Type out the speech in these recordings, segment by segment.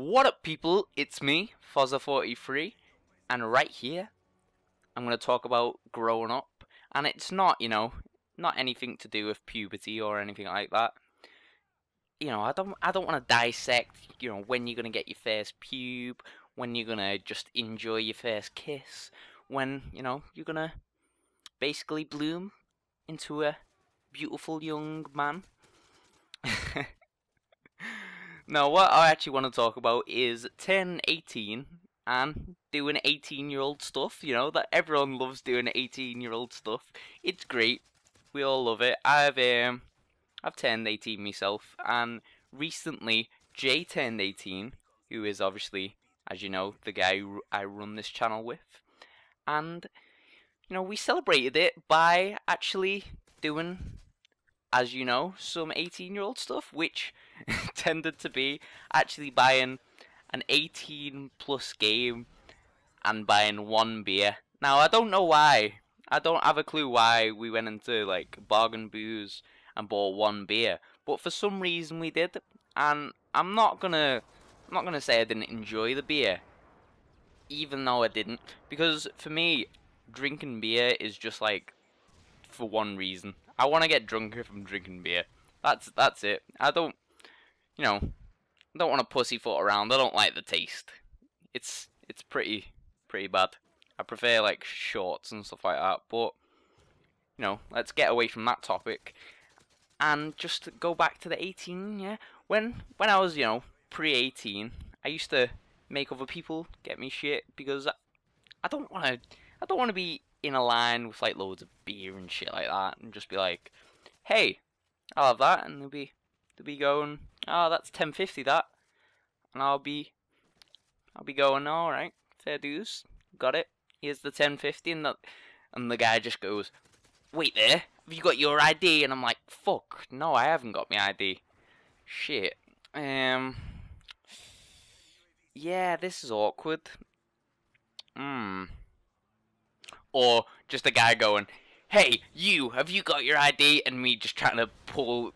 What up, people? It's me, Fozza43, and right here, I'm going to talk about growing up, and it's not, not anything to do with puberty or anything like that. I don't want to dissect, when you're going to get your first pube, when you're going to just enjoy your first kiss, when, you're going to basically bloom into a beautiful young man. No, what I actually want to talk about is 10, 18, and doing 18-year-old stuff, that everyone loves doing 18-year-old stuff. It's great. We all love it. I've turned 18 myself, and recently Jay turned 18, who is obviously, as you know, the guy I run this channel with. And, we celebrated it by actually doing, as you know, some 18-year-old stuff, which tended to be actually buying an 18-plus game and buying one beer. Now, I don't know why. I don't have a clue why we went into, like, bargain booze and bought one beer. But for some reason we did, and I'm not gonna say I didn't enjoy the beer, even though I didn't, because for me, drinking beer is just like for one reason. I want to get drunker from drinking beer. That's it. I don't want to pussyfoot around. I don't like the taste. It's pretty bad. I prefer like shorts and stuff like that. But let's get away from that topic and just go back to the 18. Yeah, when I was pre-18, I used to make other people get me shit because I don't want to be in a line with like loads of beer and shit like that and just be like, hey, I'll have that, and they'll be going, oh, that's 10.50 that, and I'll be going, all right, fair dues, got it. Here's the 10.50, and the guy just goes, wait there, have you got your ID? And I'm like, fuck, no, I haven't got my ID. Shit. Yeah, this is awkward. Or just a guy going, hey, you, have you got your ID? And me just trying to pull,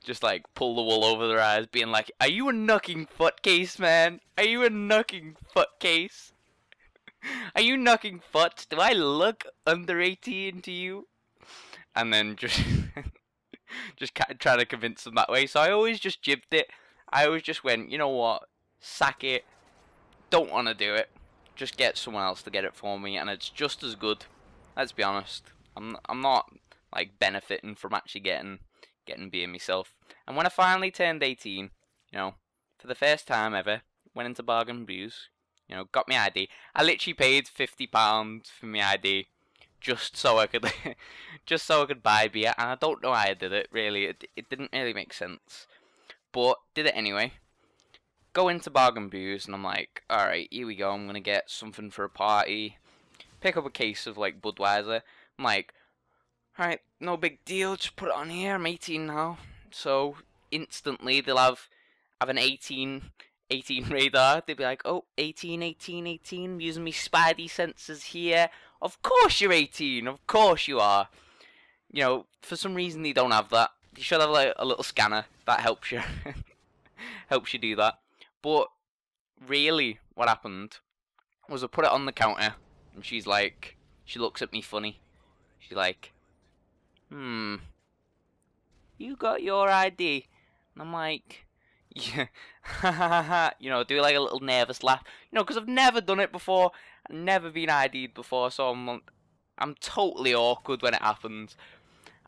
just like pull the wool over their eyes, being like, are you a knucking footcase, man? Are you a knucking footcase? Are you knucking foot? Do I look under 18 to you? And then just, just trying to convince them that way. So I always just jibbed it. I always just went, you know what? Sack it. Don't want to do it. Just get someone else to get it for me, and it's just as good. Let's be honest. I'm not like benefiting from actually getting beer myself. And when I finally turned 18, for the first time ever, went into bargain booze, got my ID. I literally paid £50 for my ID just so I could buy beer, and I don't know how I did it. Really, it didn't really make sense, but did it anyway. Go into bargain booze, and I'm like, alright, here we go, I'm gonna get something for a party. Pick up a case of like Budweiser. I'm like, alright, no big deal, just put it on here, I'm 18 now. So instantly they'll have an 18 radar. They'll be like, oh, 18, 18, 18, using me spidey senses here. Of course you're 18, of course you are. For some reason they don't have that. You should have like a little scanner that helps you helps you do that. But really, what happened was I put it on the counter, and she looks at me funny. She's like, you got your ID? And I'm like, yeah, do like a little nervous laugh, because I've never done it before, I've never been ID'd before, so I'm totally awkward when it happens.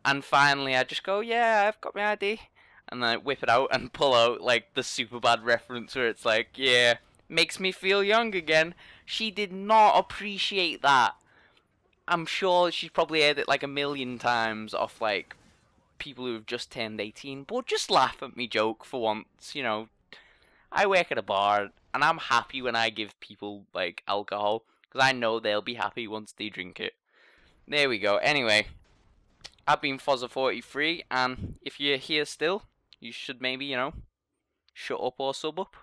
And finally, I just go, yeah, I've got my ID. And then I whip it out and pull out like the super bad reference where it's like, yeah, makes me feel young again. She did not appreciate that. I'm sure she's probably heard it like a million times off like people who have just turned 18. But just laugh at me joke for once, I work at a bar and I'm happy when I give people like alcohol because I know they'll be happy once they drink it. There we go. Anyway, I've been Fozza43, and if you're here still, you should maybe, shut up or sub up.